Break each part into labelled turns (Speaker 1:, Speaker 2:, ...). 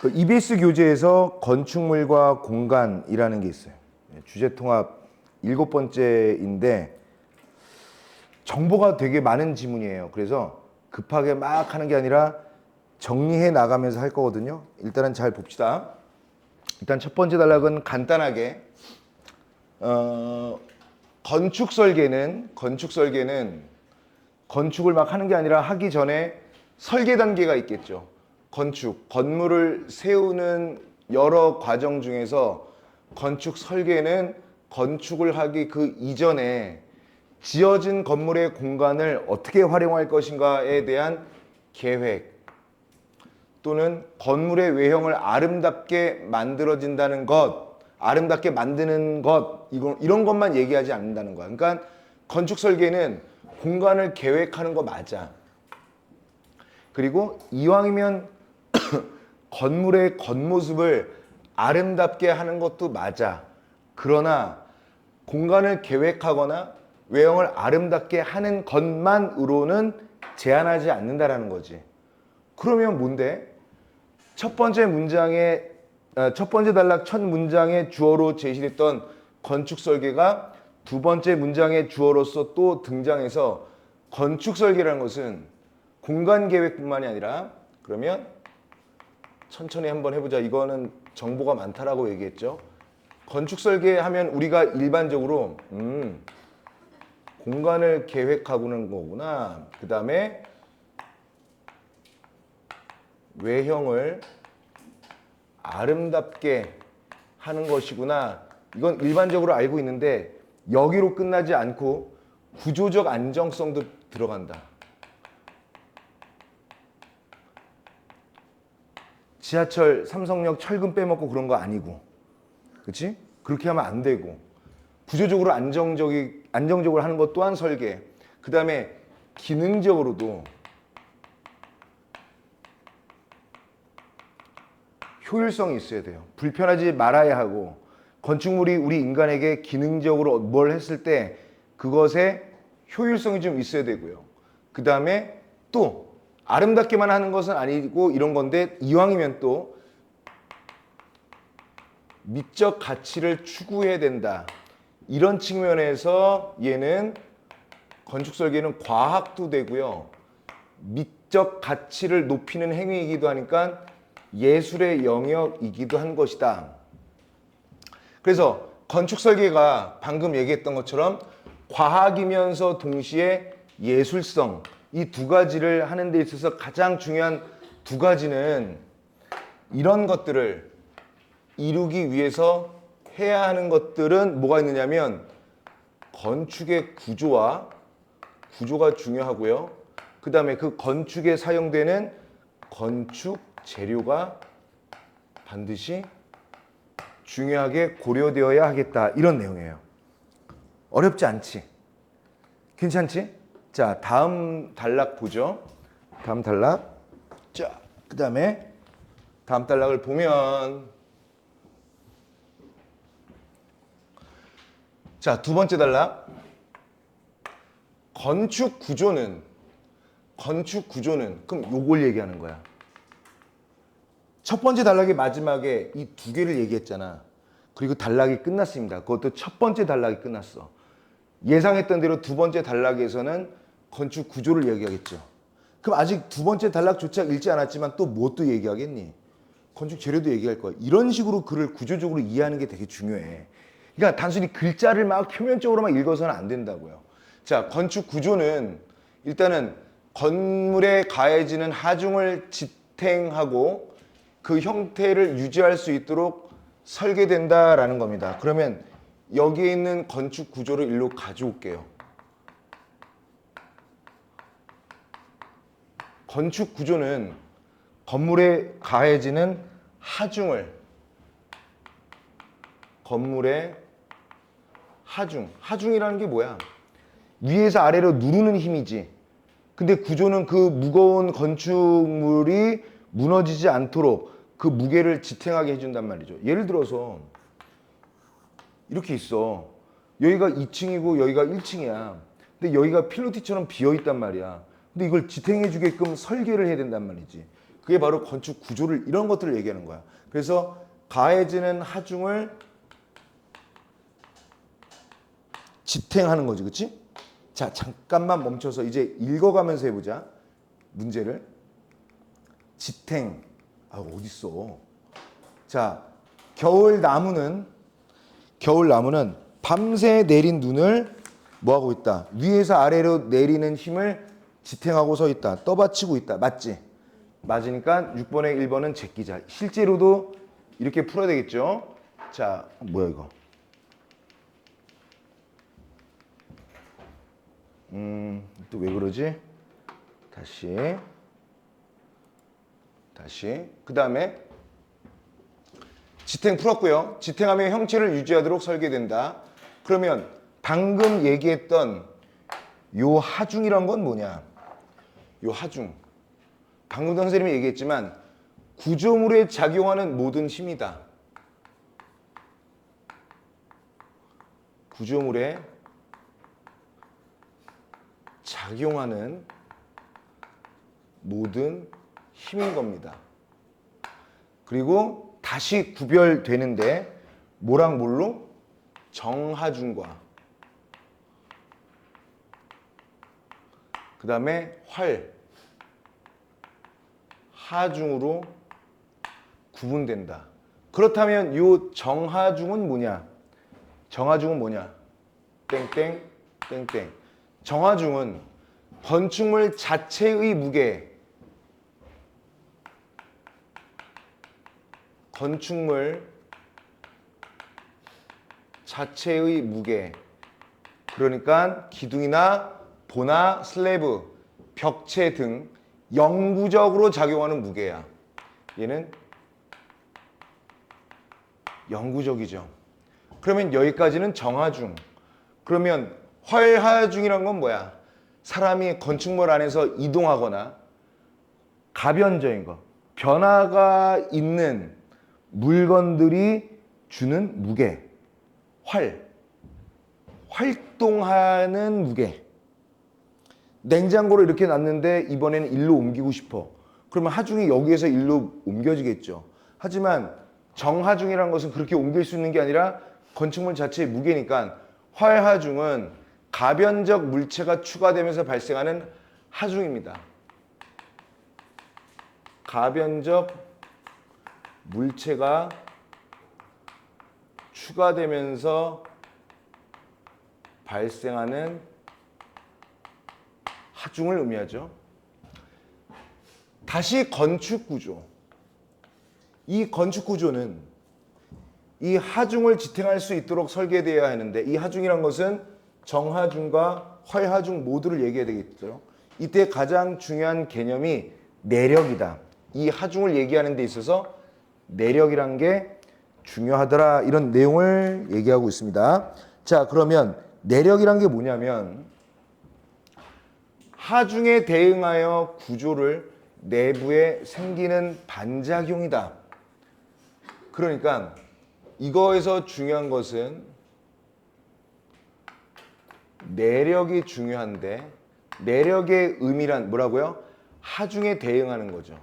Speaker 1: 그 EBS 교재에서 건축물과 공간이라는 게 있어요. 주제 통합 7번째인데 정보가 되게 많은 지문이에요. 그래서 급하게 막 하는 게 아니라 정리해 나가면서 할 거거든요. 일단은 잘 봅시다. 일단 첫 번째 단락은 간단하게 건축 설계는 건축을 막 하는 게 아니라 하기 전에 설계 단계가 있겠죠. 건물을 세우는 여러 과정 중에서 건축 설계는 건축을 하기 그 이전에 지어진 건물의 공간을 어떻게 활용할 것인가에 대한 계획 또는 건물의 외형을 아름답게 만들어진다는 것, 아름답게 만드는 것, 이런 것만 얘기하지 않는다는 거야. 그러니까 건축 설계는 공간을 계획하는 거 맞아. 그리고 이왕이면 건물의 겉모습을 아름답게 하는 것도 맞아. 그러나 공간을 계획하거나 외형을 아름답게 하는 것만으로는 제한하지 않는다라는 거지. 그러면 뭔데? 첫 번째 단락 첫 문장의 주어로 제시됐던 건축 설계가 두 번째 문장의 주어로서 또 등장해서 건축 설계라는 것은 공간 계획뿐만이 아니라 그러면 천천히 한번 해보자. 이거는 정보가 많다라고 얘기했죠. 건축 설계하면 우리가 일반적으로 공간을 계획하고는 거구나. 그 다음에 외형을 아름답게 하는 것이구나. 이건 일반적으로 알고 있는데 여기로 끝나지 않고 구조적 안정성도 들어간다. 지하철, 삼성역, 철근 빼먹고 그런 거 아니고, 그렇지? 그렇게 하면 안 되고 구조적으로 안정적으로 하는 것 또한 설계. 그 다음에 기능적으로도 효율성이 있어야 돼요. 불편하지 말아야 하고 건축물이 우리 인간에게 기능적으로 뭘 했을 때 그것에 효율성이 좀 있어야 되고요. 그 다음에 또 아름답게만 하는 것은 아니고 이런 건데 이왕이면 또 미적 가치를 추구해야 된다. 이런 측면에서 얘는 건축 설계는 과학도 되고요. 미적 가치를 높이는 행위이기도 하니까 예술의 영역이기도 한 것이다. 그래서 건축 설계가 방금 얘기했던 것처럼 과학이면서 동시에 예술성, 이 두 가지를 하는 데 있어서 가장 중요한 두 가지는 이런 것들을 이루기 위해서 해야 하는 것들은 뭐가 있느냐면 건축의 구조가 중요하고요. 그 다음에 그 건축에 사용되는 건축 재료가 반드시 중요하게 고려되어야 하겠다. 이런 내용이에요. 어렵지 않지? 괜찮지? 자, 다음 단락 보죠. 다음 단락. 자, 그 다음에 다음 단락을 보면 자, 두 번째 단락. 건축 구조는 그럼 요걸 얘기하는 거야. 첫 번째 단락의 마지막에 이 두 개를 얘기했잖아. 그리고 단락이 끝났습니다. 그것도 첫 번째 단락이 끝났어. 예상했던 대로 두 번째 단락에서는 건축 구조를 얘기하겠죠. 그럼 아직 두 번째 단락조차 읽지 않았지만 또 뭐 또 얘기하겠니? 건축 재료도 얘기할 거야. 이런 식으로 글을 구조적으로 이해하는 게 되게 중요해. 그러니까 단순히 글자를 막 표면적으로만 읽어서는 안 된다고요. 자, 건축 구조는 일단은 건물에 가해지는 하중을 지탱하고 그 형태를 유지할 수 있도록 설계된다라는 겁니다. 그러면 여기에 있는 건축 구조를 일로 가져올게요. 건축 구조는 건물에 가해지는 건물의 하중이라는 게 뭐야? 위에서 아래로 누르는 힘이지. 근데 구조는 그 무거운 건축물이 무너지지 않도록 그 무게를 지탱하게 해준단 말이죠. 예를 들어서 이렇게 있어. 여기가 2층이고 여기가 1층이야. 근데 여기가 필로티처럼 비어있단 말이야. 근데 이걸 지탱해 주게끔 설계를 해야 된단 말이지. 그게 바로 건축 구조를 이런 것들을 얘기하는 거야. 그래서 가해지는 하중을 지탱하는 거지, 그렇지? 자, 잠깐만 멈춰서 이제 읽어가면서 해보자. 문제를. 지탱. 아, 어딨어? 자, 겨울 나무는 밤새 내린 눈을 뭐 하고 있다? 위에서 아래로 내리는 힘을 지탱하고 서 있다. 떠받치고 있다. 맞지? 맞으니까 6번에 1번은 제끼자. 실제로도 이렇게 풀어야 되겠죠? 자, 뭐야 이거? 또 왜 그러지? 다시. 그 다음에 지탱 풀었고요. 지탱하며 형체를 유지하도록 설계된다. 그러면 방금 얘기했던 요 하중이란 건 뭐냐? 요 하중. 방금 선생님이 얘기했지만 구조물에 작용하는 모든 힘이다. 구조물에 작용하는 모든 힘인 겁니다. 그리고 다시 구별되는데 뭐랑 뭘로? 정하중과 그 다음에 하중으로 구분된다. 그렇다면 이 정하중은 뭐냐? 땡땡. 정하중은 건축물 자체의 무게, 그러니까 기둥이나 보나 슬래브, 벽체 등 영구적으로 작용하는 무게야. 얘는 영구적이죠. 그러면 여기까지는 정하중. 그러면 활하중이란 건 뭐야? 사람이 건축물 안에서 이동하거나 가변적인 거, 변화가 있는 물건들이 주는 무게, 활동하는 무게. 냉장고를 이렇게 놨는데 이번에는 일로 옮기고 싶어. 그러면 하중이 여기에서 일로 옮겨지겠죠. 하지만 정하중이라는 것은 그렇게 옮길 수 있는 게 아니라 건축물 자체의 무게니까 활하중은 가변적 물체가 추가되면서 발생하는 하중입니다. 가변적 물체가 추가되면서 발생하는 하중을 의미하죠. 다시 건축 구조. 이 건축 구조는 이 하중을 지탱할 수 있도록 설계되어야 하는데 이 하중이란 것은 정하중과 활하중 모두를 얘기해야 되겠죠. 이때 가장 중요한 개념이 내력이다. 이 하중을 얘기하는 데 있어서 내력이란 게 중요하더라. 이런 내용을 얘기하고 있습니다. 자, 그러면 내력이란 게 뭐냐면 하중에 대응하여 구조를 내부에 생기는 반작용이다. 그러니까 이거에서 중요한 것은 내력이 중요한데 내력의 의미란 뭐라고요? 하중에 대응하는 거죠.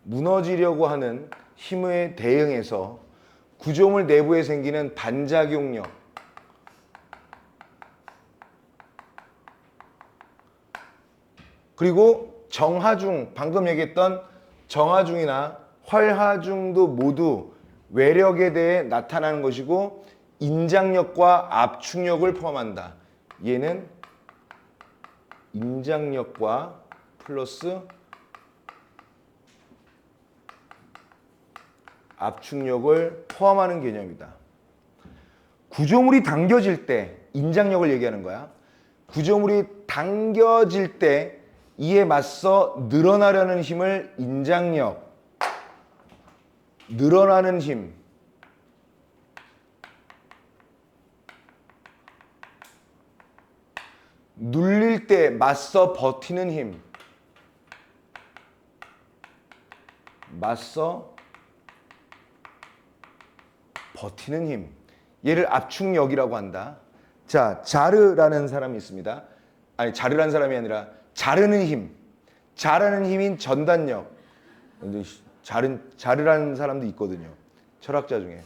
Speaker 1: 무너지려고 하는 힘에 대응해서 구조물 내부에 생기는 반작용력, 그리고 정하중, 방금 얘기했던 정하중이나 활하중도 모두 외력에 대해 나타나는 것이고 인장력과 압축력을 포함한다. 얘는 인장력과 플러스 압축력을 포함하는 개념이다. 구조물이 당겨질 때 인장력을 얘기하는 거야. 구조물이 당겨질 때 이에 맞서 늘어나려는 힘을 인장력, 늘어나는 힘, 눌릴 때 맞서 버티는 힘, 맞서 버티는 힘, 얘를 압축력이라고 한다. 자, 자르라는 사람이 있습니다. 아니, 자르라는 사람이 아니라 자르는 힘. 자르는 힘인 전단력. 근데 자르라는 사람도 있거든요. 철학자 중에.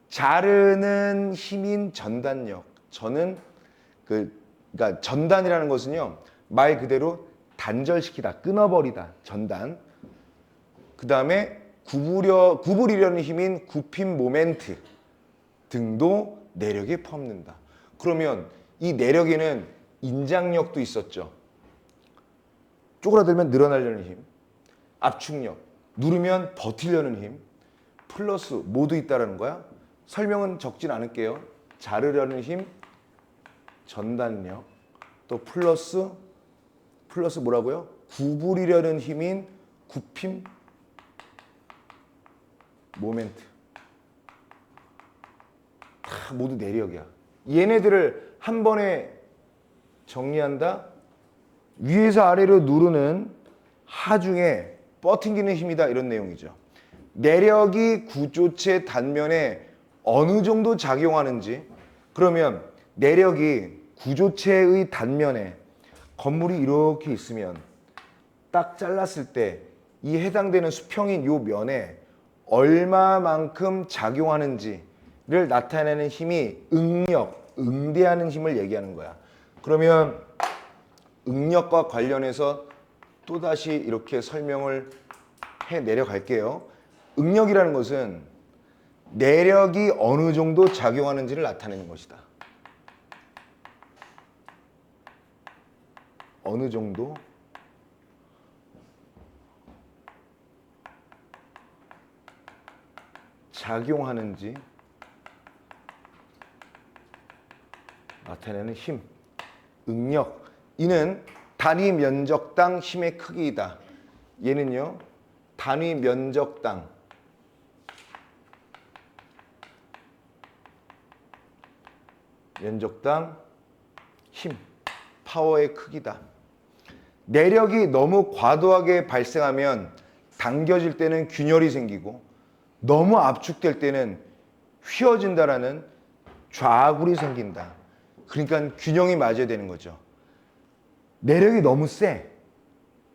Speaker 1: 자르는 힘인 전단력. 저는 그러니까 전단이라는 것은요. 말 그대로 단절시키다, 끊어버리다, 전단. 그 다음에 구부리려는 힘인 굽힘 모멘트 등도 내력에 포함된다. 그러면 이 내력에는 인장력도 있었죠. 쪼그라들면 늘어나려는 힘, 압축력, 누르면 버티려는 힘, 플러스 모두 있다라는 거야. 설명은 적진 않을게요. 자르려는 힘, 전단력, 또 플러스 뭐라고요? 구부리려는 힘인 굽힘 모멘트. 다 모두 내력이야. 얘네들을 한 번에 정리한다. 위에서 아래로 누르는 하중에 뻗팅기는 힘이다. 이런 내용이죠. 내력이 구조체 단면에 어느 정도 작용하는지, 그러면 내력이 구조체의 단면에 건물이 이렇게 있으면 딱 잘랐을 때 이 해당되는 수평인 요 면에 얼마만큼 작용하는지를 나타내는 힘이 응력, 응대하는 힘을 얘기하는 거야. 그러면 응력과 관련해서 또다시 이렇게 설명을 해 내려갈게요. 응력이라는 것은 내력이 어느 정도 작용하는지를 나타내는 것이다. 어느 정도 작용하는지 나타내는 힘, 응력. 이는 단위 면적당 힘의 크기이다. 얘는요, 단위 면적당 힘, 파워의 크기다. 내력이 너무 과도하게 발생하면 당겨질 때는 균열이 생기고, 너무 압축될 때는 휘어진다라는 좌굴이 생긴다. 그러니까 균형이 맞아야 되는 거죠. 내력이 너무 세.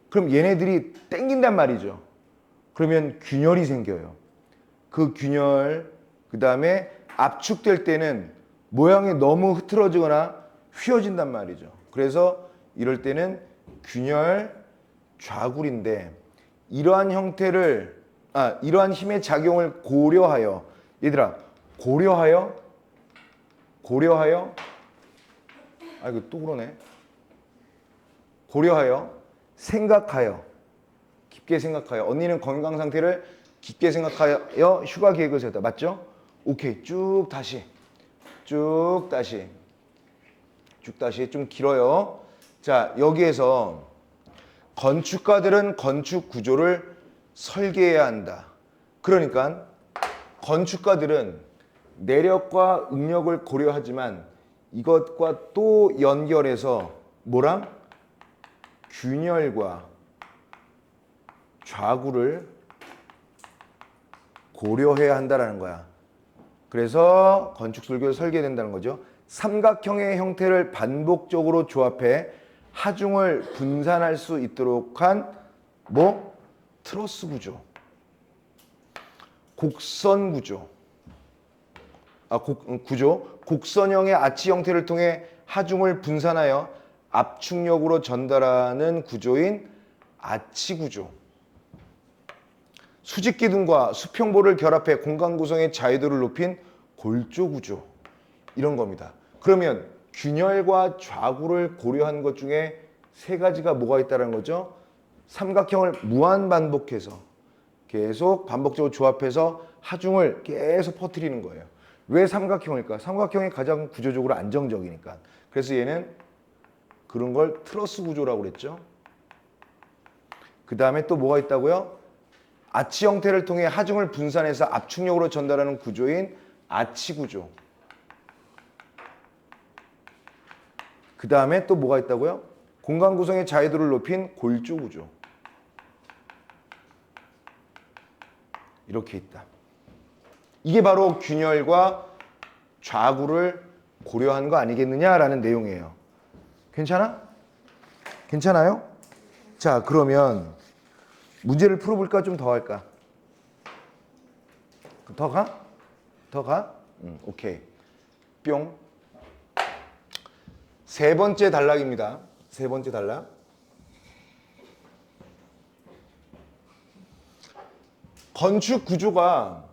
Speaker 1: 그럼 얘네들이 땡긴단 말이죠. 그러면 균열이 생겨요. 그 균열, 그 다음에 압축될 때는 모양이 너무 흐트러지거나 휘어진단 말이죠. 그래서 이럴 때는 균열, 좌굴인데, 이러한 힘의 작용을 고려하여, 얘들아, 고려하여, 이거 또 그러네. 고려하여, 생각하여, 깊게 생각하여. 언니는 건강 상태를 깊게 생각하여 휴가 계획을 세웠다. 맞죠? 오케이. 쭉 다시 좀 길어요. 자, 여기에서 건축가들은 건축 구조를 설계해야 한다. 그러니까 건축가들은 내력과 응력을 고려하지만 이것과 또 연결해서 뭐랑? 균열과 좌구를 고려해야 한다는 거야. 그래서 건축 설계를 설계된다는 거죠. 삼각형의 형태를 반복적으로 조합해 하중을 분산할 수 있도록 한 트러스 구조, 곡선 구조, 곡선형의 아치 형태를 통해 하중을 분산하여 압축력으로 전달하는 구조인 아치 구조. 수직 기둥과 수평보를 결합해 공간 구성의 자유도를 높인 골조 구조. 이런 겁니다. 그러면 균열과 좌구를 고려한 것 중에 세 가지가 뭐가 있다는 거죠? 삼각형을 무한 반복해서 계속 반복적으로 조합해서 하중을 계속 퍼뜨리는 거예요. 왜 삼각형일까? 삼각형이 가장 구조적으로 안정적이니까. 그래서 얘는 그런 걸 트러스 구조라고 그랬죠. 그 다음에 또 뭐가 있다고요? 아치 형태를 통해 하중을 분산해서 압축력으로 전달하는 구조인 아치 구조. 그 다음에 또 뭐가 있다고요? 공간 구성의 자유도를 높인 골조 구조. 이렇게 있다. 이게 바로 균열과 좌구를 고려한 거 아니겠느냐라는 내용이에요. 괜찮아? 괜찮아요? 자, 그러면 문제를 풀어볼까? 좀 더 할까? 더 가? 더 가? 오케이. 뿅. 세 번째 단락입니다. 세 번째 단락. 건축 구조가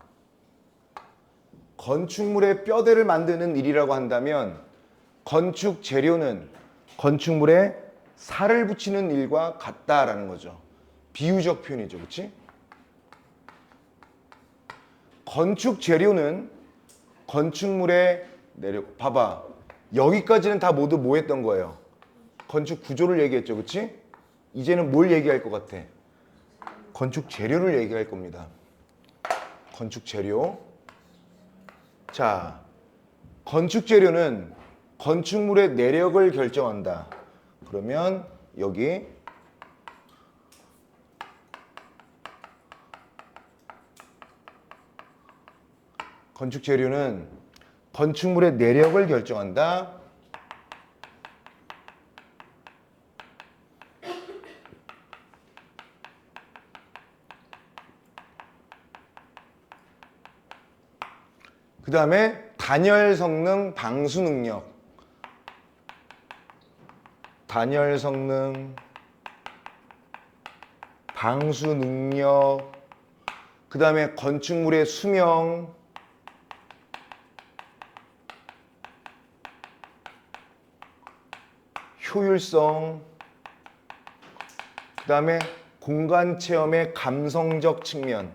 Speaker 1: 건축물의 뼈대를 만드는 일이라고 한다면 건축 재료는 건축물에 살을 붙이는 일과 같다라는 거죠. 비유적 표현이죠. 그렇지? 건축 재료는 건축물에 봐봐. 여기까지는 다 모두 뭐 했던 거예요? 건축 구조를 얘기했죠. 그렇지? 이제는 뭘 얘기할 것 같아? 건축 재료를 얘기할 겁니다. 건축 재료. 자, 건축 재료는 건축물의 내력을 결정한다. 그러면 여기 건축 재료는 건축물의 내력을 결정한다. 그 다음에 단열 성능, 방수 능력. 단열 성능, 방수 능력. 그 다음에 건축물의 수명. 효율성. 그 다음에 공간 체험의 감성적 측면.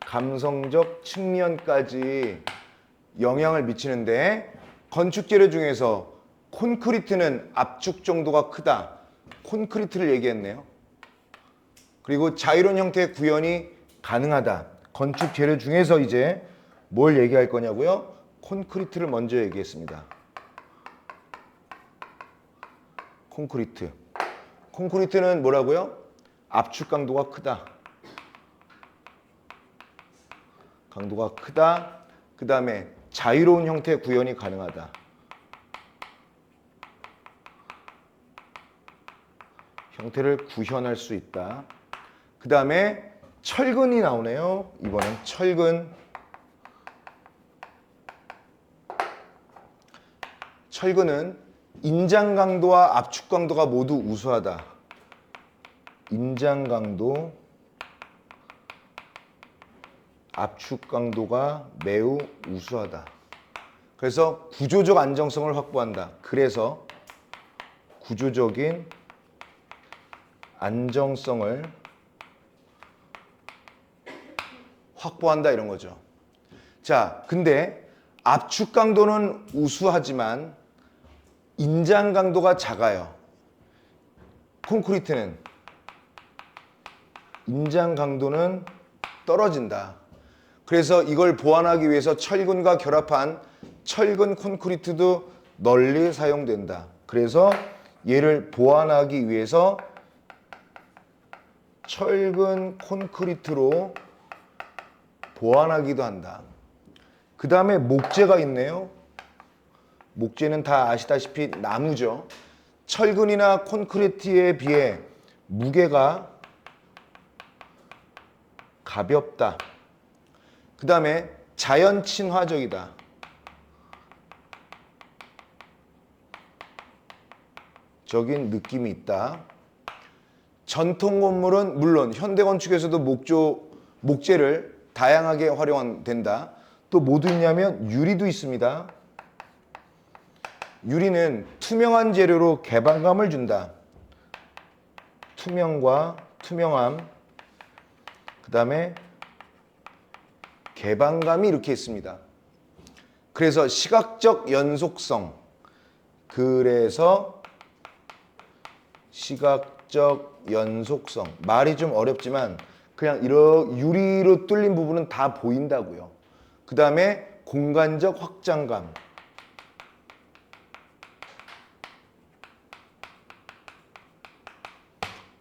Speaker 1: 감성적 측면까지 영향을 미치는데 건축 재료 중에서 콘크리트는 압축 정도가 크다. 콘크리트를 얘기했네요. 그리고 자유로운 형태의 구현이 가능하다. 건축 재료 중에서 이제 뭘 얘기할 거냐고요? 콘크리트를 먼저 얘기했습니다. 콘크리트. 콘크리트는 뭐라고요? 압축 강도가 크다. 강도가 크다. 그 다음에 자유로운 형태의 구현이 가능하다. 형태를 구현할 수 있다. 그 다음에 철근이 나오네요. 이번엔 철근. 철근은 인장 강도와 압축 강도가 모두 우수하다. 인장 강도, 압축 강도가 매우 우수하다. 그래서 구조적 안정성을 확보한다. 그래서 구조적인 안정성을 확보한다 이런 거죠. 자, 근데 압축 강도는 우수하지만 인장 강도가 작아요. 콘크리트는 인장 강도는 떨어진다. 그래서 이걸 보완하기 위해서 철근과 결합한 철근 콘크리트도 널리 사용된다. 그래서 얘를 보완하기 위해서 철근 콘크리트로 보완하기도 한다. 그 다음에 목재가 있네요. 목재는 다 아시다시피 나무죠. 철근이나 콘크리트에 비해 무게가 가볍다. 그 다음에 자연 친화적이다. 적인 느낌이 있다. 전통 건물은 물론 현대 건축에서도 목재를 다양하게 활용된다. 또 뭐도 있냐면 유리도 있습니다. 유리는 투명한 재료로 개방감을 준다. 투명과 투명함. 그 다음에 개방감이 이렇게 있습니다. 그래서 시각적 연속성. 그래서 시각적 연속성. 말이 좀 어렵지만 그냥 이렇게 유리로 뚫린 부분은 다 보인다고요. 그 다음에 공간적 확장감.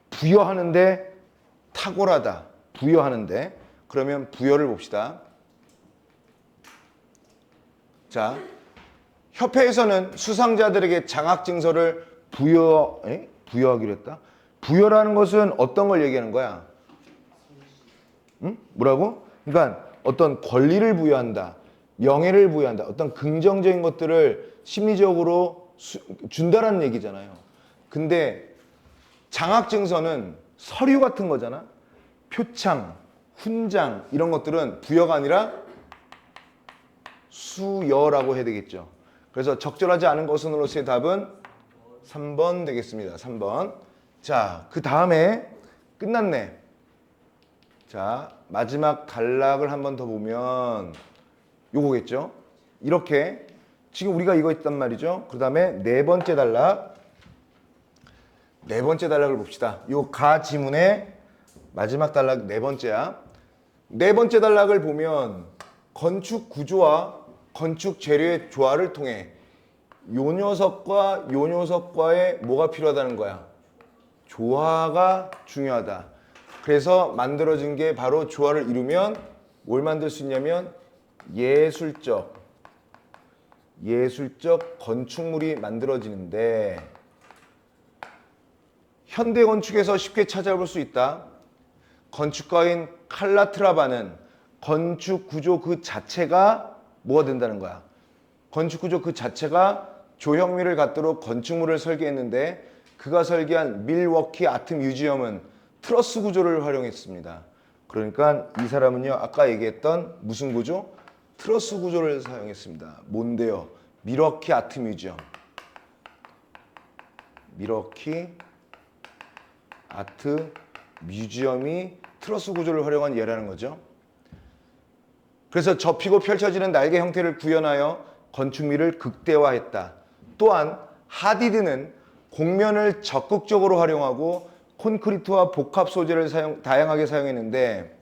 Speaker 1: 부여하는데 탁월하다. 부여하는데. 그러면 부여를 봅시다. 자, 협회에서는 수상자들에게 장학증서를 부여하기로 했다. 부여라는 것은 어떤 걸 얘기하는 거야? 응? 뭐라고? 그러니까 어떤 권리를 부여한다. 명예를 부여한다. 어떤 긍정적인 것들을 심리적으로 준다라는 얘기잖아요. 근데 장학증서는 서류 같은 거잖아. 표창, 훈장 이런 것들은 부여가 아니라 수여라고 해야 되겠죠. 그래서 적절하지 않은 것으로서의 답은 3번 되겠습니다. 3번. 자, 그 다음에 끝났네. 자, 마지막 단락을 한 번 더 보면 요거겠죠. 이렇게 지금 우리가 이거 있단 말이죠. 그 다음에 네 번째 단락. 네 번째 단락을 봅시다. 요 가 지문의 마지막 단락 네 번째야. 네 번째 단락을 보면 건축 구조와 건축 재료의 조화를 통해 요 녀석과 요 녀석과의 뭐가 필요하다는 거야? 조화가 중요하다. 그래서 만들어진 게 바로 조화를 이루면 뭘 만들 수 있냐면 예술적 건축물이 만들어지는데 현대 건축에서 쉽게 찾아볼 수 있다. 건축가인 칼라트라바는 건축 구조 그 자체가 뭐가 된다는 거야? 건축 구조 그 자체가 조형미를 갖도록 건축물을 설계했는데 그가 설계한 밀워키 아트 뮤지엄은 트러스 구조를 활용했습니다. 그러니까 이 사람은요, 아까 얘기했던 무슨 구조? 트러스 구조를 사용했습니다. 뭔데요? 밀워키 아트 뮤지엄. 밀워키 아트 뮤지엄이 트러스 구조를 활용한 예라는 거죠. 그래서 접히고 펼쳐지는 날개 형태를 구현하여 건축미를 극대화했다. 또한 하디드는 곡면을 적극적으로 활용하고 콘크리트와 복합 소재를 다양하게 사용했는데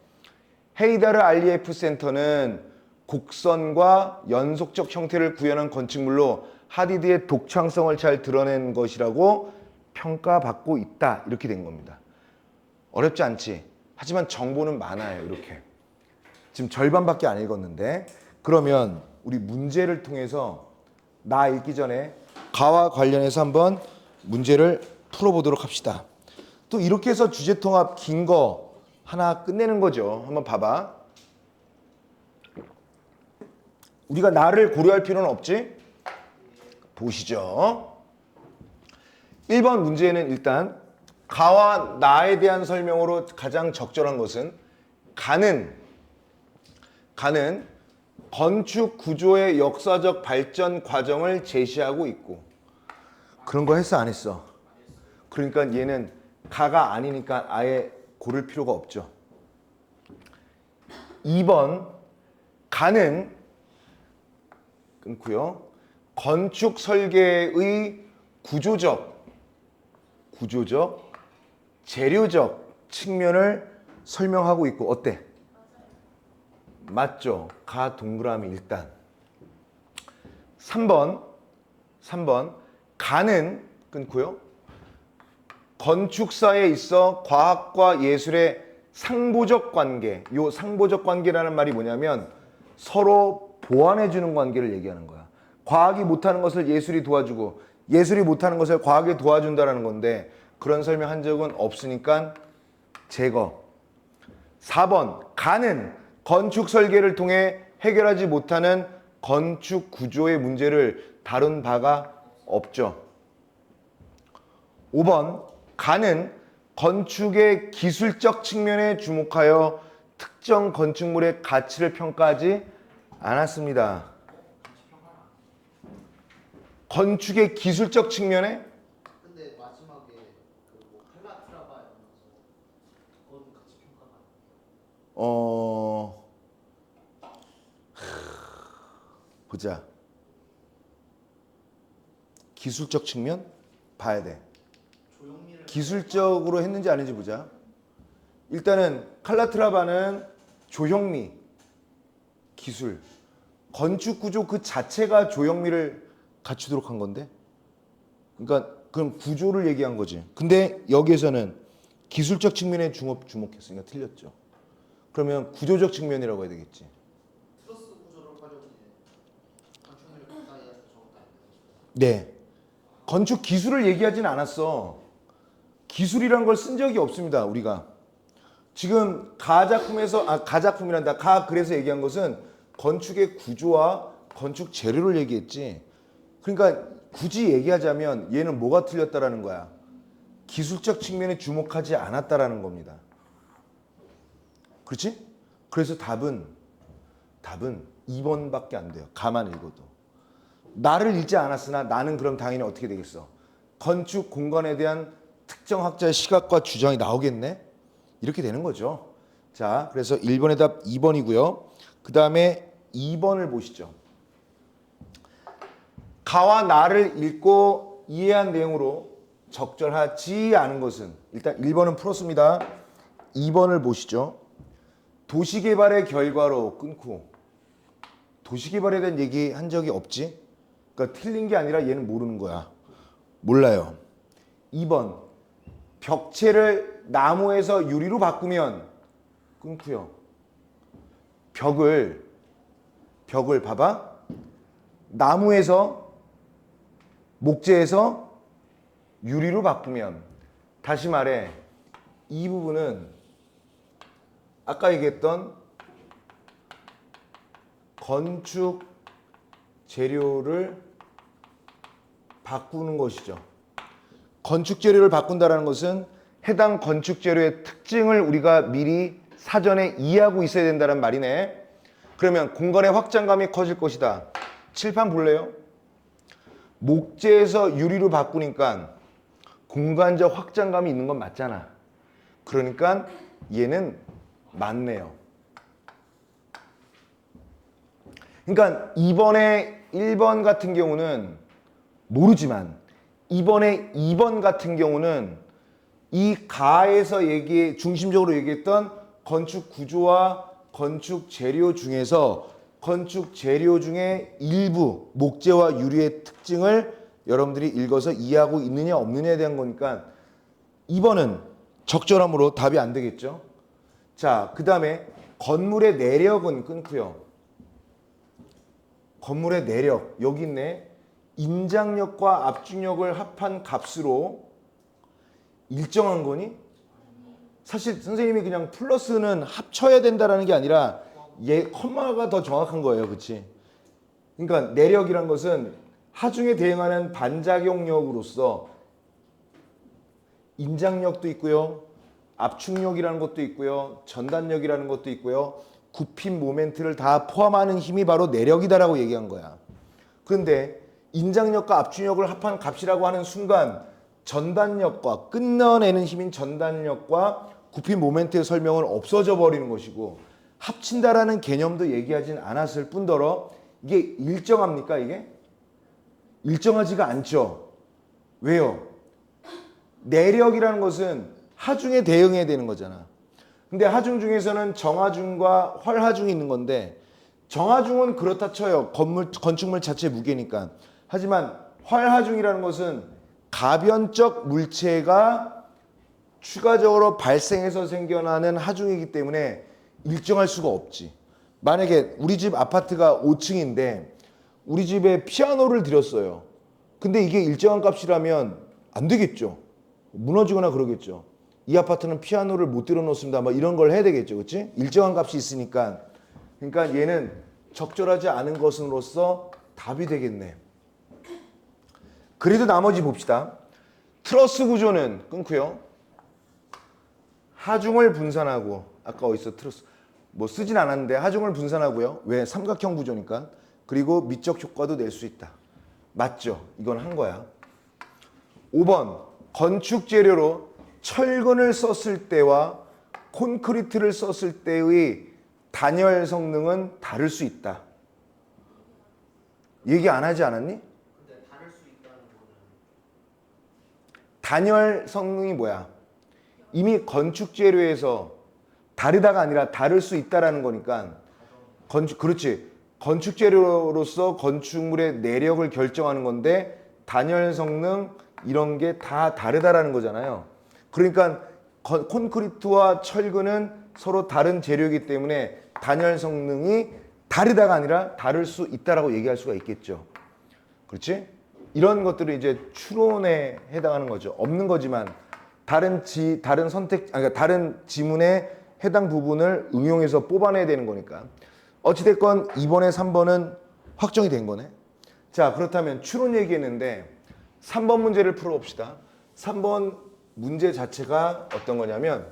Speaker 1: 헤이다르 알리에프 센터는 곡선과 연속적 형태를 구현한 건축물로 하디드의 독창성을 잘 드러낸 것이라고 평가받고 있다. 이렇게 된 겁니다. 어렵지 않지? 하지만 정보는 많아요. 이렇게. 지금 절반밖에 안 읽었는데 그러면 우리 문제를 통해서 나 읽기 전에 가와 관련해서 한번 문제를 풀어보도록 합시다. 또 이렇게 해서 주제통합 긴 거 하나 끝내는 거죠. 한번 봐봐. 우리가 나를 고려할 필요는 없지? 보시죠. 1번 문제는 일단 가와 나에 대한 설명으로 가장 적절한 것은 가는 건축 구조의 역사적 발전 과정을 제시하고 있고 그런 거 했어 안 했어? 그러니까 얘는 가가 아니니까 아예 고를 필요가 없죠. 2번 가는 끊고요. 건축 설계의 구조적, 재료적 측면을 설명하고 있고 어때? 맞죠? 가 동그라미 일단. 3번 가는 끊고요. 건축사에 있어 과학과 예술의 상보적 관계. 요 상보적 관계라는 말이 뭐냐면 서로 보완해 주는 관계를 얘기하는 거야. 과학이 못하는 것을 예술이 도와주고 예술이 못하는 것을 과학이 도와준다는 건데 그런 설명한 적은 없으니까 제거. 4번 가는 건축 설계를 통해 해결하지 못하는 건축 구조의 문제를 다룬 바가 없죠. 5번 가는 건축의 기술적 측면에 주목하여 특정 건축물의 가치를 평가하지 않았습니다. 건축의 기술적 측면에?
Speaker 2: 근데 마지막에 그뭐 칼라트라바 이러면서 그건 같이 평가가
Speaker 1: 보자. 기술적 측면? 봐야 돼.
Speaker 2: 조형미를
Speaker 1: 기술적으로 했는지 아닌지 보자. 일단은 칼라트라바는 조형미, 기술, 건축 구조 그 자체가 조형미를 갖추도록 한 건데 그러니까 그럼 구조를 얘기한 거지. 근데 여기에서는 기술적 측면에 주목했으니까 틀렸죠. 그러면 구조적 측면이라고 해야 되겠지.
Speaker 2: 트러스 구조를 활용해 건축물을 가까이 해서 적었다.
Speaker 1: 네. 건축 기술을 얘기하진 않았어. 기술이란 걸 쓴 적이 없습니다. 우리가 지금 가작품이란다. 그래서 얘기한 것은 건축의 구조와 건축 재료를 얘기했지. 그러니까 굳이 얘기하자면 얘는 뭐가 틀렸다라는 거야. 기술적 측면에 주목하지 않았다라는 겁니다. 그렇지? 그래서 답은 2번밖에 안 돼요. 가만 읽어도. 나를 읽지 않았으나 나는 그럼 당연히 어떻게 되겠어? 건축 공간에 대한 특정 학자의 시각과 주장이 나오겠네? 이렇게 되는 거죠. 자, 그래서 1번의 답 2번이고요. 그 다음에 2번을 보시죠. 가와 나를 읽고 이해한 내용으로 적절하지 않은 것은 일단 1번은 풀었습니다. 2번을 보시죠. 도시개발의 결과로 끊고 도시개발에 대한 얘기 한 적이 없지? 그러니까 틀린 게 아니라 얘는 모르는 거야. 몰라요. 2번 벽체를 나무에서 유리로 바꾸면 끊고요. 벽을 봐봐. 나무에서 목재에서 유리로 바꾸면 다시 말해 이 부분은 아까 얘기했던 건축 재료를 바꾸는 것이죠. 건축 재료를 바꾼다는 것은 해당 건축 재료의 특징을 우리가 미리 사전에 이해하고 있어야 된다는 말이네. 그러면 공간의 확장감이 커질 것이다. 칠판 볼래요? 목재에서 유리로 바꾸니까 공간적 확장감이 있는 건 맞잖아. 그러니까 얘는 맞네요. 그러니까 이번에 1번 같은 경우는 모르지만 이번에 2번 같은 경우는 이 가에서 중심적으로 얘기했던 건축 구조와 건축 재료 중에서 건축 재료 중에 일부 목재와 유리의 특징을 여러분들이 읽어서 이해하고 있느냐 없느냐에 대한 거니까 2번은 적절함으로 답이 안 되겠죠. 자, 그 다음에 건물의 내력은 끊고요. 건물의 내력 여기 있네. 인장력과 압축력을 합한 값으로 일정한 거니? 사실 선생님이 그냥 플러스는 합쳐야 된다라는 게 아니라 얘 컴마가 더 정확한 거예요. 그치? 그러니까 내력이란 것은 하중에 대응하는 반작용력으로서 인장력도 있고요. 압축력이라는 것도 있고요. 전단력이라는 것도 있고요. 굽힘 모멘트를 다 포함하는 힘이 바로 내력이다라고 얘기한 거야. 그런데 인장력과 압축력을 합한 값이라고 하는 순간 전단력과 끝내내는 힘인 전단력과 굽힘 모멘트의 설명은 없어져 버리는 것이고 합친다라는 개념도 얘기하진 않았을 뿐더러 이게 일정합니까 이게? 일정하지가 않죠. 왜요? 내력이라는 것은 하중에 대응해야 되는 거잖아. 근데 하중 중에서는 정하중과 활하중이 있는 건데 정하중은 그렇다 쳐요. 건축물 자체 무게니까. 하지만 활하중이라는 것은 가변적 물체가 추가적으로 발생해서 생겨나는 하중이기 때문에 일정할 수가 없지. 만약에 우리 집 아파트가 5층인데 우리 집에 피아노를 들였어요. 근데 이게 일정한 값이라면 안 되겠죠. 무너지거나 그러겠죠. 이 아파트는 피아노를 못 들여놓습니다. 뭐 이런 걸 해야 되겠죠. 그렇지? 일정한 값이 있으니까. 그러니까 얘는 적절하지 않은 것으로서 답이 되겠네. 그래도 나머지 봅시다. 트러스 구조는 끊고요. 하중을 분산하고 아까 어디서 트러스 뭐 쓰진 않았는데 하중을 분산하고요. 왜? 삼각형 구조니까. 그리고 미적 효과도 낼 수 있다. 맞죠? 이건 한 거야. 5번 건축 재료로 철근을 썼을 때와 콘크리트를 썼을 때의 단열 성능은 다를 수 있다. 얘기 안 하지 않았니?
Speaker 2: 근데 다를 수 있다는 거는
Speaker 1: 단열 성능이 뭐야? 이미 건축 재료에서 다르다가 아니라 다를 수 있다라는 거니까 그렇지. 건축 재료로서 건축물의 내력을 결정하는 건데 단열 성능 이런 게 다 다르다라는 거잖아요. 그러니까 콘크리트와 철근은 서로 다른 재료이기 때문에 단열 성능이 다르다가 아니라 다를 수 있다라고 얘기할 수가 있겠죠. 그렇지? 이런 것들은 이제 추론에 해당하는 거죠. 없는 거지만 다른 선택, 그러니까 다른 지문에 해당 부분을 응용해서 뽑아내야 되는 거니까. 어찌됐건 2번에 3번은 확정이 된 거네. 자, 그렇다면 추론 얘기했는데 3번 문제를 풀어봅시다. 3번 문제 자체가 어떤 거냐면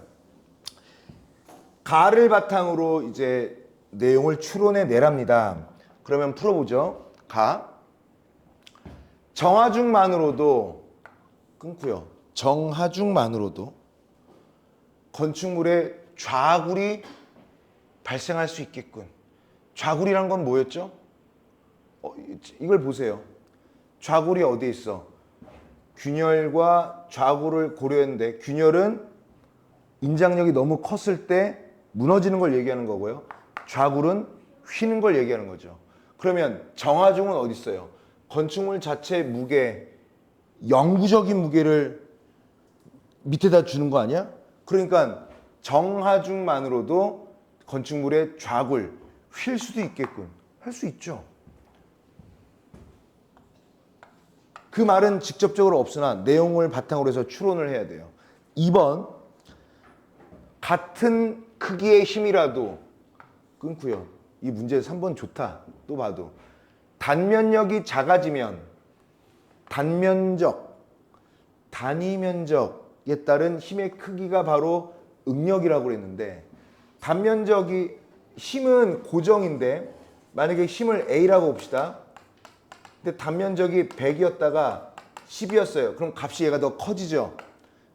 Speaker 1: 가를 바탕으로 이제 내용을 추론해 내랍니다. 그러면 풀어보죠. 가. 정하중만으로도 끊고요. 정하중만으로도 건축물에 좌굴이 발생할 수 있겠군. 좌굴이란 건 뭐였죠? 이걸 보세요. 좌굴이 어디에 있어? 균열과 좌굴을 고려했는데 균열은 인장력이 너무 컸을 때 무너지는 걸 얘기하는 거고요. 좌굴은 휘는 걸 얘기하는 거죠. 그러면 정하중은 어디 있어요? 건축물 자체 무게, 영구적인 무게를 밑에다 주는 거 아니야? 그러니까 정하중만으로도 건축물의 좌굴, 휠 수도 있겠군. 할 수 있죠. 그 말은 직접적으로 없으나 내용을 바탕으로 해서 추론을 해야 돼요. 2번, 같은 크기의 힘이라도 끊고요. 이 문제 3번 좋다. 또 봐도. 단면적이 작아지면 단면적, 단위 면적에 따른 힘의 크기가 바로 응력이라고 그랬는데 단면적이 힘은 고정인데 만약에 힘을 A라고 봅시다. 근데 단면적이 100이었다가 10이었어요. 그럼 값이 얘가 더 커지죠.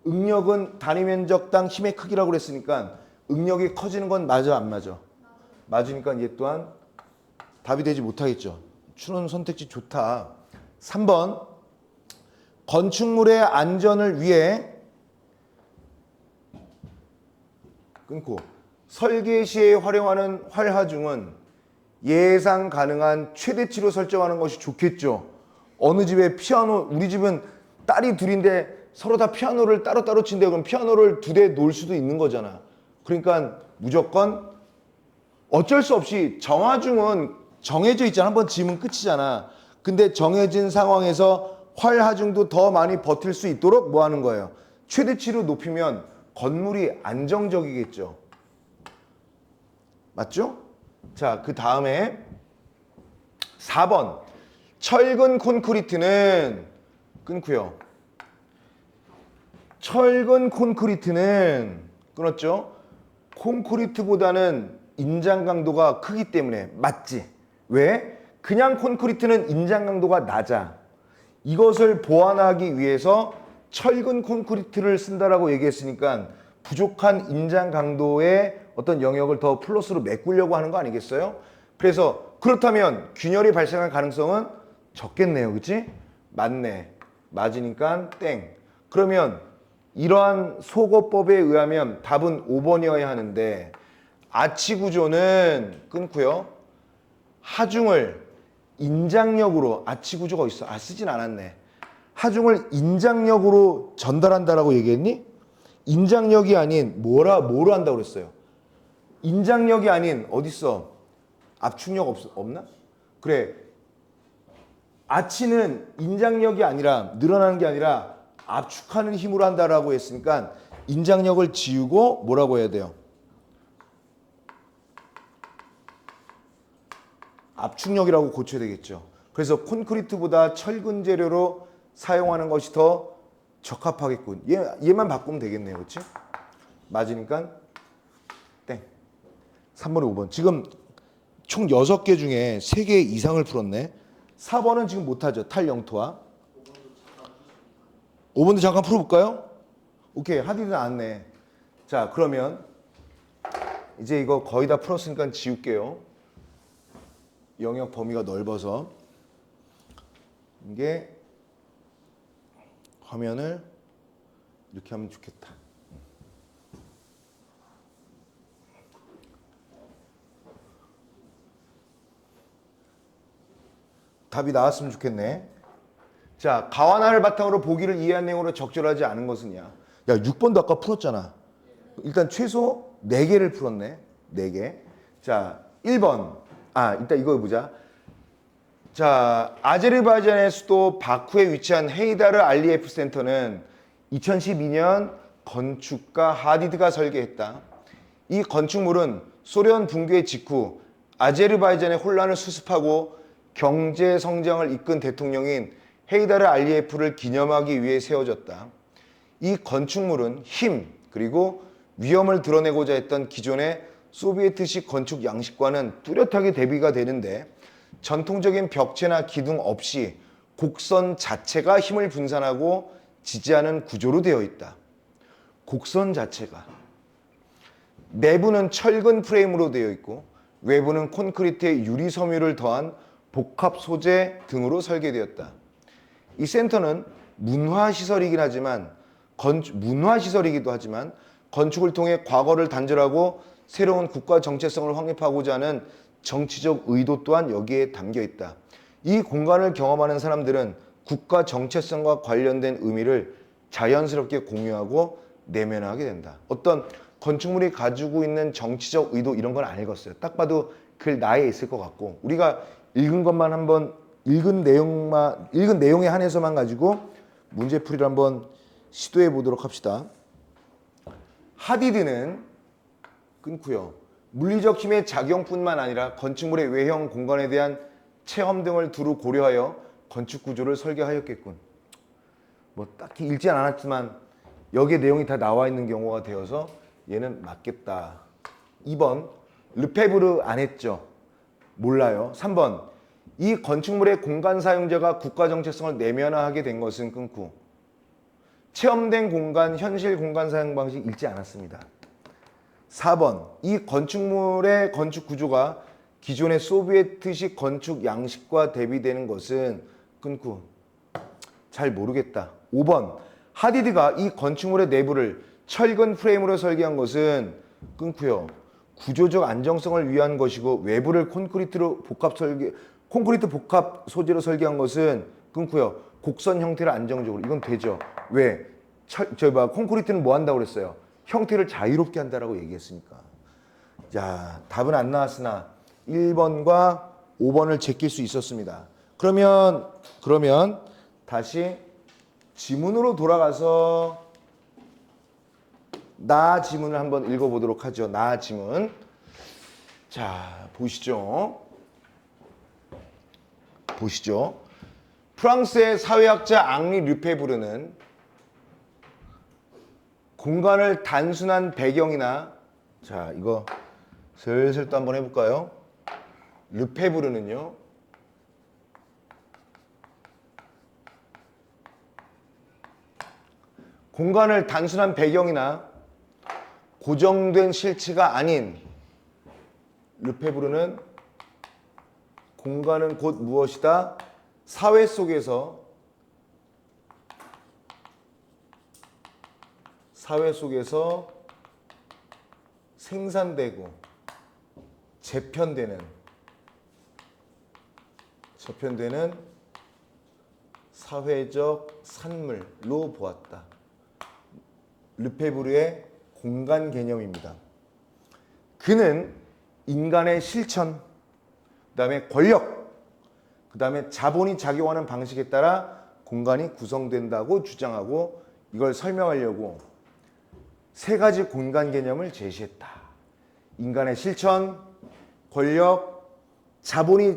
Speaker 1: 응력은 단위 면적당 힘의 크기라고 그랬으니까 응력이 커지는 건 맞아 안 맞아? 맞으니까 얘 또한 답이 되지 못하겠죠. 추론 선택지 좋다. 3번 건축물의 안전을 위해 끊고 설계 시에 활용하는 활하중은 예상 가능한 최대치로 설정하는 것이 좋겠죠. 어느 집에 피아노, 우리 집은 딸이 둘인데 서로 다 피아노를 따로따로 친대. 그럼 피아노를 2대 놓을 수도 있는 거잖아. 그러니까 무조건 어쩔 수 없이 정하중은 정해져 있잖아. 한번 지으면 끝이잖아. 근데 정해진 상황에서 활하중도 더 많이 버틸 수 있도록 뭐 하는 거예요? 최대치로 높이면 건물이 안정적이겠죠. 맞죠? 자, 그 다음에 4번 철근 콘크리트는 끊고요. 철근 콘크리트는 끊었죠. 콘크리트보다는 인장 강도가 크기 때문에 맞지? 왜? 그냥 콘크리트는 인장 강도가 낮아. 이것을 보완하기 위해서 철근 콘크리트를 쓴다라고 얘기했으니까 부족한 인장 강도의 어떤 영역을 더 플러스로 메꾸려고 하는 거 아니겠어요? 그래서 그렇다면 균열이 발생할 가능성은 적겠네요. 그치? 맞네. 맞으니까 땡. 그러면 이러한 소거법에 의하면 답은 5번이어야 하는데 아치 구조는 끊고요. 하중을 인장력으로 아치 구조가 있어. 쓰진 않았네. 하중을 인장력으로 전달한다라고 얘기했니? 인장력이 아닌 뭐로 한다고 그랬어요? 인장력이 아닌 어딨어? 압축력 없나? 그래. 아치는 인장력이 아니라 늘어나는 게 아니라 압축하는 힘으로 한다라고 했으니까 인장력을 지우고 뭐라고 해야 돼요? 압축력이라고 고쳐야 되겠죠. 그래서 콘크리트보다 철근 재료로 사용하는 것이 더 적합하겠군. 얘만 바꾸면 되겠네요. 그렇지? 맞으니까 땡. 3번에 5번. 지금 총 6개 중에 3개 이상을 풀었네. 4번은 지금 못하죠. 탈영토화. 5번도 잠깐 풀어볼까요? 오케이. 하디는 않네. 자, 그러면 이제 이거 거의 다 풀었으니까 지울게요. 영역 범위가 넓어서. 이게 화면을 이렇게 하면 좋겠다. 답이 나왔으면 좋겠네. 자, 가와나를 바탕으로 보기를 이해한 내용으로 적절하지 않은 것은 야 6번도 아까 풀었잖아. 일단 최소 4개를 풀었네. 4개. 자, 1번. 일단 이거 보자. 자, 아제르바이잔의 수도 바쿠에 위치한 헤이다르 알리예프 센터는 2012년 건축가 하디드가 설계했다. 이 건축물은 소련 붕괴 직후 아제르바이잔의 혼란을 수습하고 경제 성장을 이끈 대통령인 헤이다르 알리예프를 기념하기 위해 세워졌다. 이 건축물은 힘 그리고 위험을 드러내고자 했던 기존의 소비에트식 건축 양식과는 뚜렷하게 대비가 되는데 전통적인 벽체나 기둥 없이 곡선 자체가 힘을 분산하고 지지하는 구조로 되어 있다. 곡선 자체가 내부는 철근 프레임으로 되어 있고 외부는 콘크리트에 유리 섬유를 더한 복합 소재 등으로 설계되었다. 이 센터는 문화시설이기도 하지만 건축을 통해 과거를 단절하고 새로운 국가 정체성을 확립하고자 하는 정치적 의도 또한 여기에 담겨 있다. 이 공간을 경험하는 사람들은 국가 정체성과 관련된 의미를 자연스럽게 공유하고 내면화하게 된다. 어떤 건축물이 가지고 있는 정치적 의도 이런 건 안 읽었어요. 딱 봐도 글 나에 있을 것 같고 우리가 읽은 것만 한번 읽은 내용에 한해서만 가지고 문제풀이를 한번 시도해 보도록 합시다. 하디드는 끊고요. 물리적 힘의 작용뿐만 아니라 건축물의 외형 공간에 대한 체험 등을 두루 고려하여 건축 구조를 설계하였겠군. 뭐 딱히 읽진 않았지만 여기에 내용이 다 나와 있는 경우가 되어서 얘는 맞겠다. 2번 르페브르 안 했죠. 몰라요. 3번 이 건축물의 공간 사용자가 국가 정체성을 내면화하게 된 것은 끊고 체험된 공간, 현실 공간 사용 방식 읽지 않았습니다. 4번 이 건축물의 건축 구조가 기존의 소비에트식 건축 양식과 대비되는 것은 끊고 잘 모르겠다. 5번 하디드가 이 건축물의 내부를 철근 프레임으로 설계한 것은 끊고요. 구조적 안정성을 위한 것이고 외부를 콘크리트 복합 소재로 설계한 것은 끊고요. 곡선 형태를 안정적으로 이건 되죠. 왜? 콘크리트는 뭐 한다고 그랬어요? 형태를 자유롭게 한다라고 얘기했으니까. 자, 답은 안 나왔으나 1번과 5번을 제낄 수 있었습니다. 그러면 다시 지문으로 돌아가서 나 지문을 한번 읽어보도록 하죠. 나 지문. 자, 보시죠. 프랑스의 사회학자 앙리 르페브르는 공간을 단순한 배경이나 자, 이거 슬슬 또 한번 해볼까요? 르페브르는요. 공간을 단순한 배경이나 고정된 실체가 아닌 르페브르는 공간은 곧 무엇이다? 사회 속에서 생산되고 재편되는 사회적 산물로 보았다. 르페브르의 공간 개념입니다. 그는 인간의 실천, 그 다음에 권력, 그 다음에 자본이 작용하는 방식에 따라 공간이 구성된다고 주장하고 이걸 설명하려고 세 가지 공간 개념을 제시했다. 인간의 실천, 권력, 자본이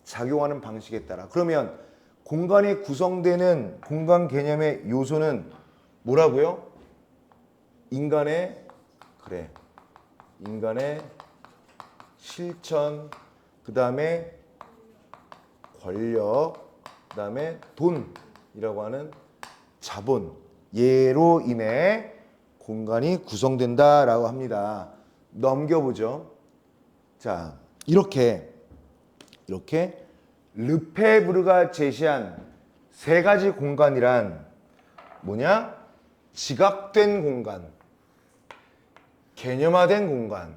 Speaker 1: 작용하는 방식에 따라. 그러면 공간이 구성되는 공간 개념의 요소는 뭐라고요? 인간의 실천, 그 다음에 권력, 그 다음에 돈이라고 하는 자본, 얘로 인해 공간이 구성된다라고 합니다. 넘겨보죠. 자, 이렇게 르페브르가 제시한 세 가지 공간이란 뭐냐? 지각된 공간, 개념화된 공간,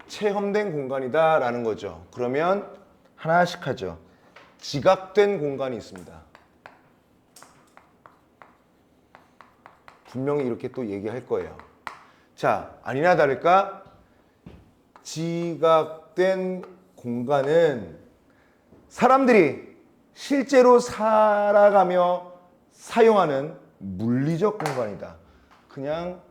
Speaker 1: 체험된 공간이다라는 거죠. 그러면 하나씩 하죠. 지각된 공간이 있습니다. 분명히 이렇게 또 얘기할 거예요. 자, 아니나 다를까 지각된 공간은 사람들이 실제로 살아가며 사용하는 물리적 공간이다. 그냥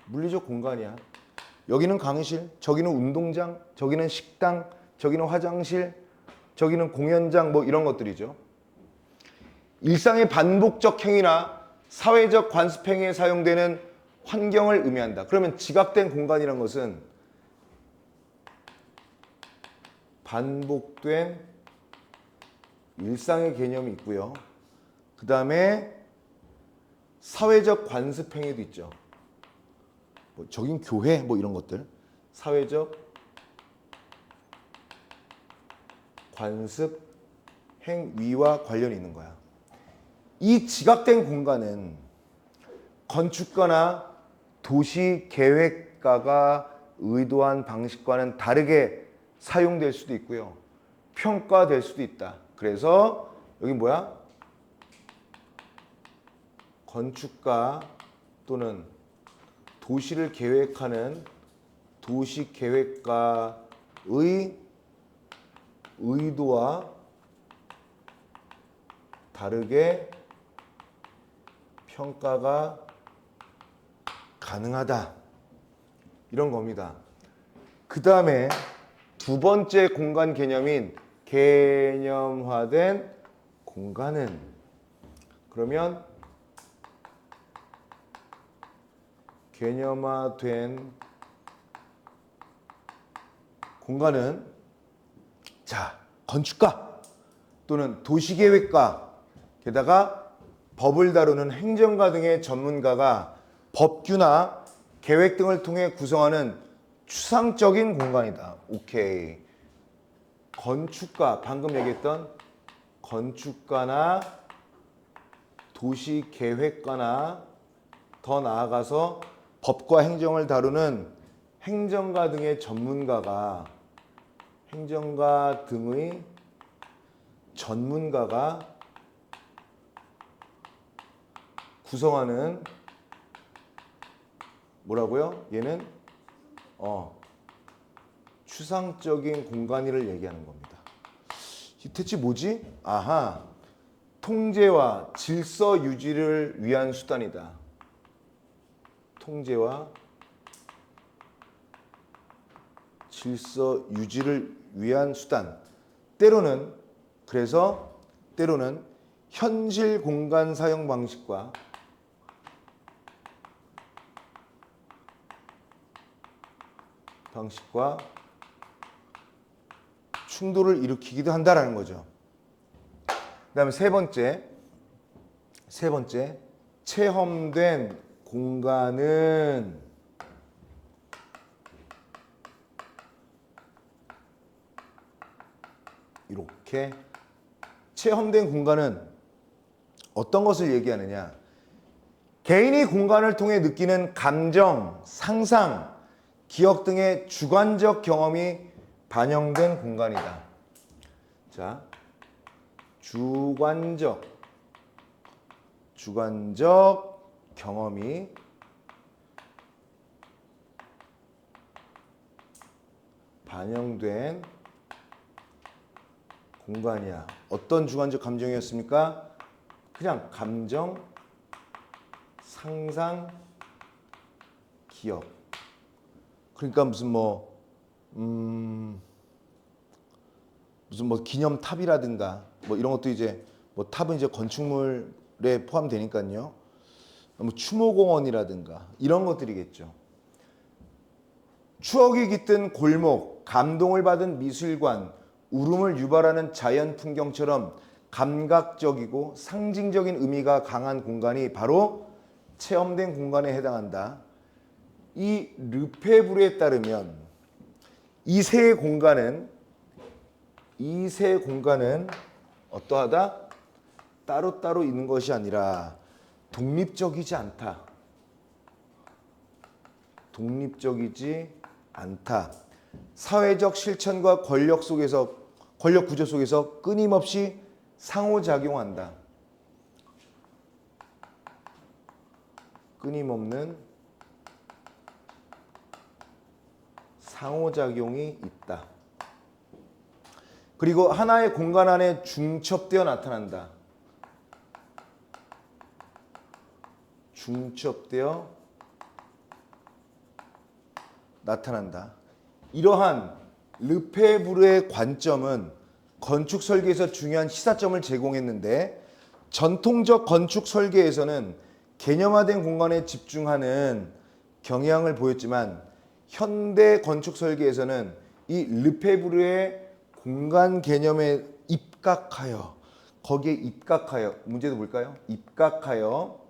Speaker 1: 물리적 공간이야. 여기는 강의실, 저기는 운동장, 저기는 식당, 저기는 화장실, 저기는 공연장, 뭐 이런 것들이죠. 일상의 반복적 행위나 사회적 관습 행위에 사용되는 환경을 의미한다. 그러면 지각된 공간이란 것은 반복된 일상의 개념이 있고요. 그 다음에 사회적 관습 행위도 있죠. 뭐 저긴 교회 뭐 이런 것들. 사회적 관습 행위와 관련이 있는 거야. 이 지각된 공간은 건축가나 도시 계획가가 의도한 방식과는 다르게 사용될 수도 있고요. 평가될 수도 있다. 그래서 여기 뭐야? 건축가 또는 도시를 계획하는 도시계획가의 의도와 다르게 평가가 가능하다. 이런 겁니다. 그 다음에 두 번째 공간 개념인 개념화된 공간은 그러면 개념화된 공간은 자, 건축가 또는 도시계획가 게다가 법을 다루는 행정가 등의 전문가가 법규나 계획 등을 통해 구성하는 추상적인 공간이다. 오케이. 건축가, 방금 얘기했던 건축가나 도시계획가나 더 나아가서 법과 행정을 다루는 행정가 등의 전문가가 행정가 등의 전문가가 구성하는 뭐라고요? 얘는 추상적인 공간이를 얘기하는 겁니다. 대체 뭐지? 아하, 통제와 질서 유지를 위한 수단이다. 통제와 질서 유지를 위한 수단. 때로는 현실 공간 사용 방식과 충돌을 일으키기도 한다라는 거죠. 그다음에 세 번째 체험된 공간은 이렇게 체험된 공간은 어떤 것을 얘기하느냐? 개인이 공간을 통해 느끼는 감정, 상상, 기억 등의 주관적 경험이 반영된 공간이다. 자, 주관적 경험이 반영된 공간이야. 어떤 주관적 감정이었습니까? 그냥 감정, 상상, 기억. 그러니까 무슨 뭐 기념탑이라든가 뭐 이런 것도 이제 뭐 탑은 이제 건축물에 포함되니까요. 뭐 추모공원이라든가 이런 것들이겠죠. 추억이 깃든 골목, 감동을 받은 미술관, 울음을 유발하는 자연 풍경처럼 감각적이고 상징적인 의미가 강한 공간이 바로 체험된 공간에 해당한다. 이 르페부르에 따르면 이 세 공간은 어떠하다? 따로따로 있는 것이 아니라 독립적이지 않다. 사회적 실천과 권력 구조 속에서 끊임없이 상호작용한다. 끊임없는 상호작용이 있다. 그리고 하나의 공간 안에 중첩되어 나타난다. 중첩되어 나타난다. 이러한 르페부르의 관점은 건축 설계에서 중요한 시사점을 제공했는데, 전통적 건축 설계에서는 개념화된 공간에 집중하는 경향을 보였지만, 현대 건축 설계에서는 이 르페부르의 공간 개념에 입각하여, 거기에 입각하여, 문제도 볼까요? 입각하여,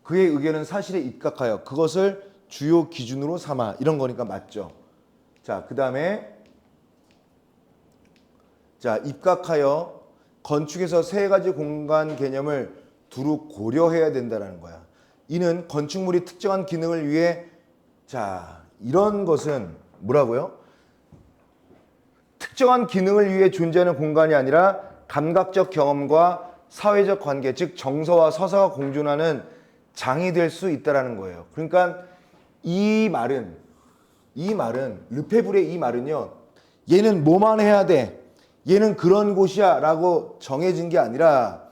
Speaker 1: 그의 의견은 사실에 입각하여 그것을 주요 기준으로 삼아, 이런 거니까 맞죠. 자, 그 다음에 자, 입각하여 건축에서 세 가지 공간 개념을 두루 고려해야 된다는 거야. 이는 건축물이 특정한 기능을 위해, 자, 이런 것은 뭐라고요? 특정한 기능을 위해 존재하는 공간이 아니라 감각적 경험과 사회적 관계, 즉 정서와 서사가 공존하는 장이 될 수 있다라는 거예요. 그러니까 이 말은 르페부르의 이 말은요, 얘는 뭐만 해야 돼, 얘는 그런 곳이야 라고 정해진 게 아니라,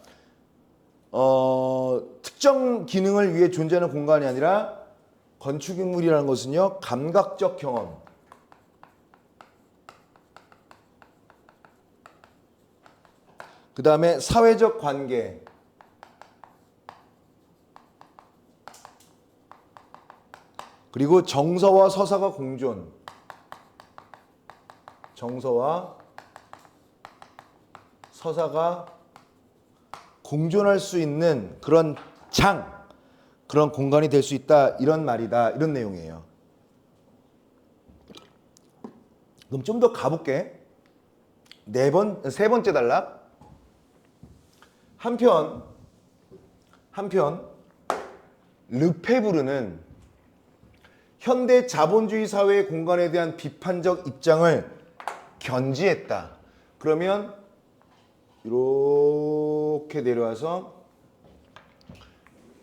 Speaker 1: 특정 기능을 위해 존재하는 공간이 아니라, 건축물이라는 것은요, 감각적 경험, 그 다음에 사회적 관계, 그리고 정서와 서사가 공존, 정서와 서사가 공존할 수 있는 그런 그런 공간이 될 수 있다, 이런 말이다, 이런 내용이에요. 그럼 좀 더 가볼게. 세 번째 단락. 한편 르페부르는 현대 자본주의 사회의 공간에 대한 비판적 입장을 견지했다. 그러면 이렇게 내려와서요.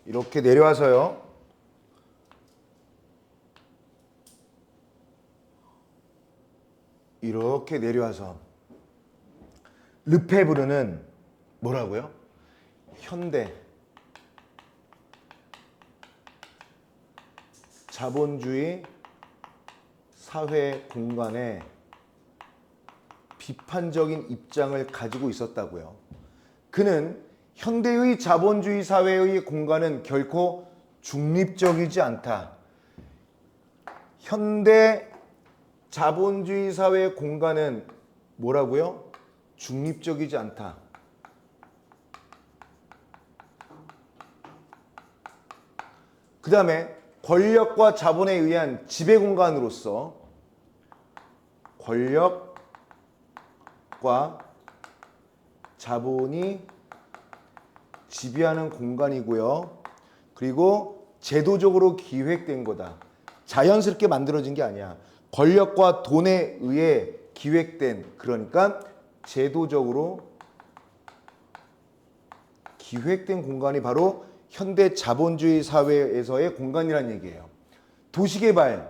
Speaker 1: 이렇게 내려와서 르페부르는 뭐라고요? 현대 자본주의 사회 공간에 비판적인 입장을 가지고 있었다고요. 그는 현대의 자본주의 사회의 공간은 결코 중립적이지 않다. 현대 자본주의 사회의 공간은 뭐라고요? 중립적이지 않다. 그 다음에 권력과 자본에 의한 지배 공간으로서, 권력과 자본이 지배하는 공간이고요. 그리고 제도적으로 기획된 거다. 자연스럽게 만들어진 게 아니야. 권력과 돈에 의해 기획된, 그러니까 제도적으로 기획된 공간이 바로 현대 자본주의 사회에서의 공간이라는 얘기예요. 도시개발,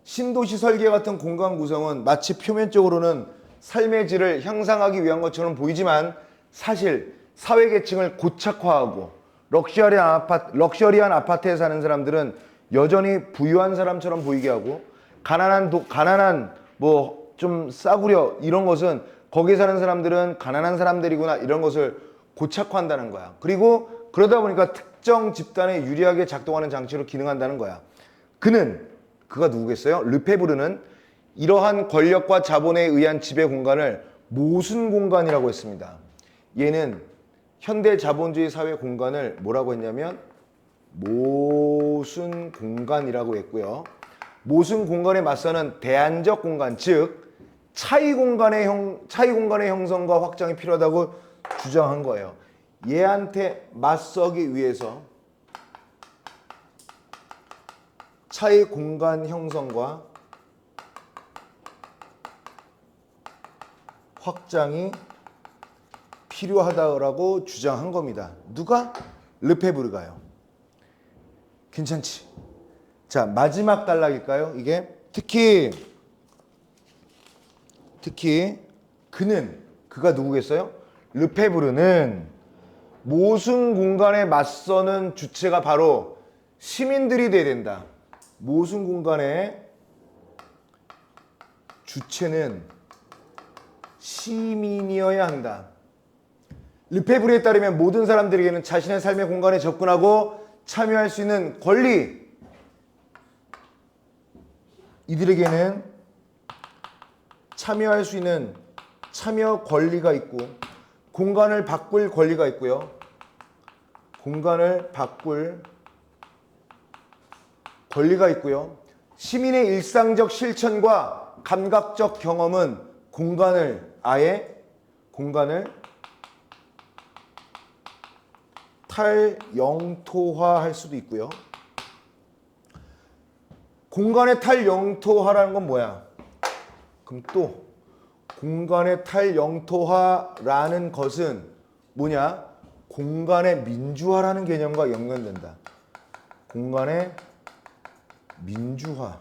Speaker 1: 신도시 설계 같은 공간 구성은 마치 표면적으로는 삶의 질을 향상하기 위한 것처럼 보이지만, 사실 사회계층을 고착화하고 럭셔리한 아파트에 사는 사람들은 여전히 부유한 사람처럼 보이게 하고, 가난한 뭐 좀 싸구려 이런 것은 거기에 사는 사람들은 가난한 사람들이구나, 이런 것을 고착화한다는 거야. 그리고 그러다 보니까 특정 집단에 유리하게 작동하는 장치로 기능한다는 거야. 그가 누구겠어요? 르페부르는 이러한 권력과 자본에 의한 지배 공간을 모순 공간이라고 했습니다. 얘는 현대 자본주의 사회 공간을 뭐라고 했냐면 모순 공간이라고 했고요. 모순 공간에 맞서는 대안적 공간, 즉 차이 공간의 형성과 확장이 필요하다고 주장한 거예요. 얘한테 맞서기 위해서 차이 공간 형성과 확장이 필요하다고 주장한 겁니다. 누가? 르페부르가요. 괜찮지? 자, 마지막 단락일까요? 이게 특히 그가 누구겠어요? 르페브르는 모순 공간에 맞서는 주체가 바로 시민들이 돼야 된다. 모순 공간의 주체는 시민이어야 한다. 르페브르에 따르면 모든 사람들에게는 자신의 삶의 공간에 접근하고 참여할 수 있는 권리, 이들에게는 참여할 수 있는 참여 권리가 있고 공간을 바꿀 권리가 있고요. 공간을 바꿀 권리가 있고요. 시민의 일상적 실천과 감각적 경험은 공간을 탈영토화할 수도 있고요. 공간의 탈영토화라는 건 뭐야? 그럼 또 공간의 탈영토화라는 것은 뭐냐? 공간의 민주화라는 개념과 연관된다. 공간의 민주화.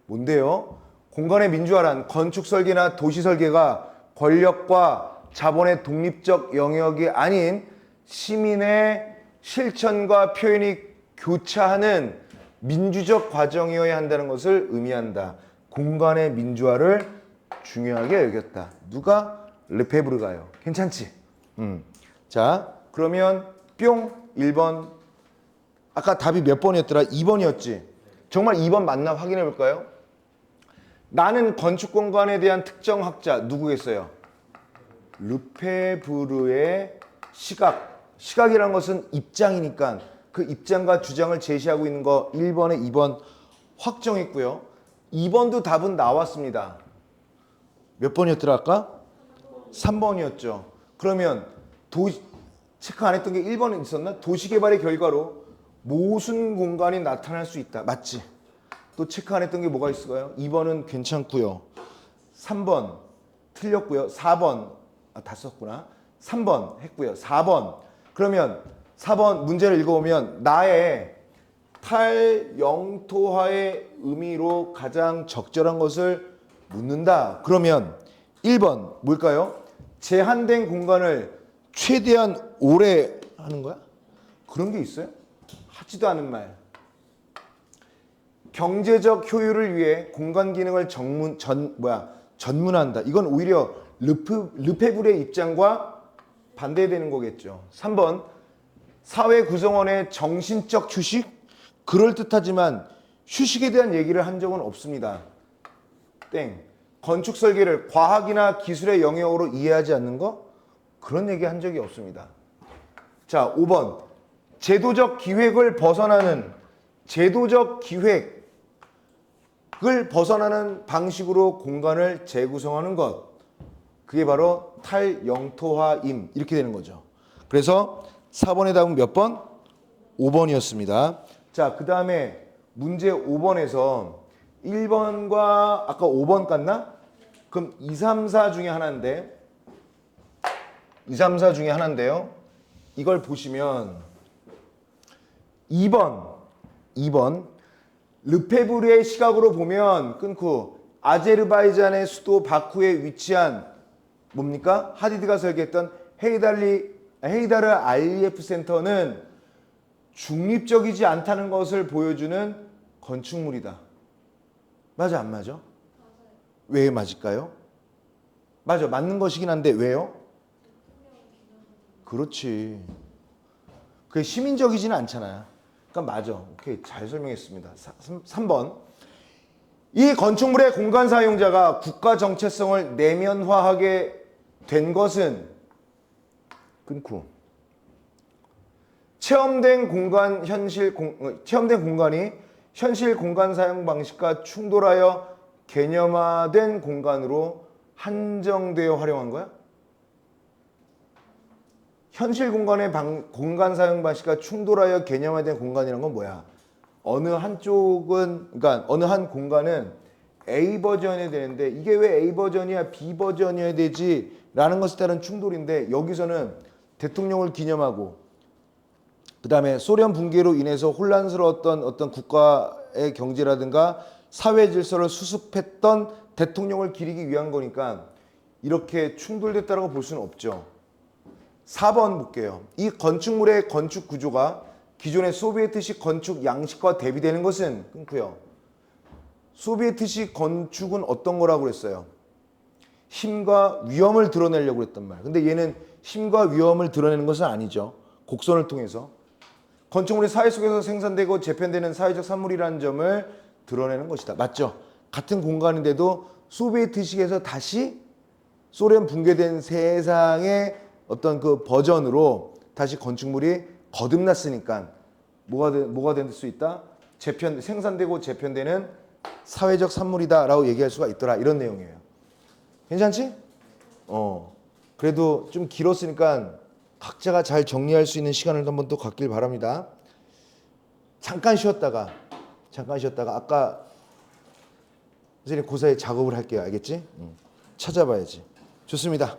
Speaker 1: 뭔데요? 공간의 민주화란 건축 설계나 도시 설계가 권력과 자본의 독립적 영역이 아닌 시민의 실천과 표현이 교차하는 민주적 과정이어야 한다는 것을 의미한다. 공간의 민주화를 중요하게 여겼다. 누가? 르페브르가요. 괜찮지? 자, 그러면 뿅 1번. 아까 답이 몇 번이었더라? 2번이었지? 정말 2번 맞나 확인해 볼까요? 나는 건축 공간에 대한 특정 학자 누구겠어요? 르페브르의 시각이라는 것은 입장이니까 그 입장과 주장을 제시하고 있는 거 1번에 2번 확정했고요. 2번도 답은 나왔습니다. 몇 번이었더라 아까? 3번이었죠. 그러면 체크 안 했던 게 1번에 있었나? 도시개발의 결과로 모순 공간이 나타날 수 있다. 맞지? 또 체크 안 했던 게 뭐가 있을까요? 2번은 괜찮고요. 3번 틀렸고요. 4번 다 썼구나. 3번 했고요. 4번 그러면 4번 문제를 읽어보면 나의 탈영토화의 의미로 가장 적절한 것을 묻는다. 그러면 1번 뭘까요? 제한된 공간을 최대한 오래 하는 거야? 그런 게 있어요? 하지도 않은 말. 경제적 효율을 위해 공간 기능을 전문한다. 이건 오히려 르페브르의 입장과 반대되는 거겠죠. 3번 사회 구성원의 정신적 휴식? 그럴듯하지만 휴식에 대한 얘기를 한 적은 없습니다. 땡. 건축 설계를 과학이나 기술의 영역으로 이해하지 않는 거? 그런 얘기 한 적이 없습니다. 자, 5번 제도적 기획을 벗어나는 방식으로 공간을 재구성하는 것. 그게 바로 탈영토화임. 이렇게 되는 거죠. 그래서 4번의 답은 몇 번? 5번이었습니다. 자, 그 다음에 문제 5번에서 1번과 아까 5번 같나? 그럼 2, 3, 4 중에 하나인데 2, 3, 4 중에 하나인데요. 이걸 보시면 2번 르페브르의 시각으로 보면 끊고 아제르바이잔의 수도 바쿠에 위치한 뭡니까? 하디드가 설계했던 헤이다르 알리예프 센터는 중립적이지 않다는 것을 보여주는 건축물이다. 맞아 안 맞아? 왜 맞을까요? 맞아 맞는 것이긴 한데 왜요? 그렇지. 그게 시민적이지는 않잖아요. 그러니까 맞아. 오케이 잘 설명했습니다. 3번 이 건축물의 공간 사용자가 국가 정체성을 내면화하게 된 것은 끊고 체험된 공간이 현실 공간 사용 방식과 충돌하여 개념화된 공간으로 한정되어 활용한 거야? 현실 공간의 공간 사용 방식과 충돌하여 개념화된 공간이란 건 뭐야? 어느 한 공간은 A 버전이 되는데 이게 왜 A 버전이야 B 버전이어야 되지? 라는 것에 따른 충돌인데 여기서는 대통령을 기념하고 그다음에 소련 붕괴로 인해서 혼란스러웠던 어떤 국가의 경제라든가 사회 질서를 수습했던 대통령을 기리기 위한 거니까 이렇게 충돌됐다라고 볼 수는 없죠. 4번 볼게요. 이 건축물의 건축 구조가 기존의 소비에트식 건축 양식과 대비되는 것은 끊고요. 소비에트식 건축은 어떤 거라고 그랬어요? 힘과 위험을 드러내려고 그랬단 말이에요. 근데 얘는 힘과 위험을 드러내는 것은 아니죠. 곡선을 통해서. 건축물이 사회 속에서 생산되고 재편되는 사회적 산물이라는 점을 드러내는 것이다. 맞죠? 같은 공간인데도 소비에트식에서 다시 소련 붕괴된 세상의 어떤 그 버전으로 다시 건축물이 거듭났으니까 뭐가 될 수 있다? 생산되고 재편되는 사회적 산물이다라고 얘기할 수가 있더라. 이런 내용이에요. 괜찮지? 그래도 좀 길었으니까 각자가 잘 정리할 수 있는 시간을 한번 또 갖길 바랍니다. 잠깐 쉬었다가 아까 선생님 고사에 작업을 할게요. 알겠지? 찾아봐야지. 좋습니다.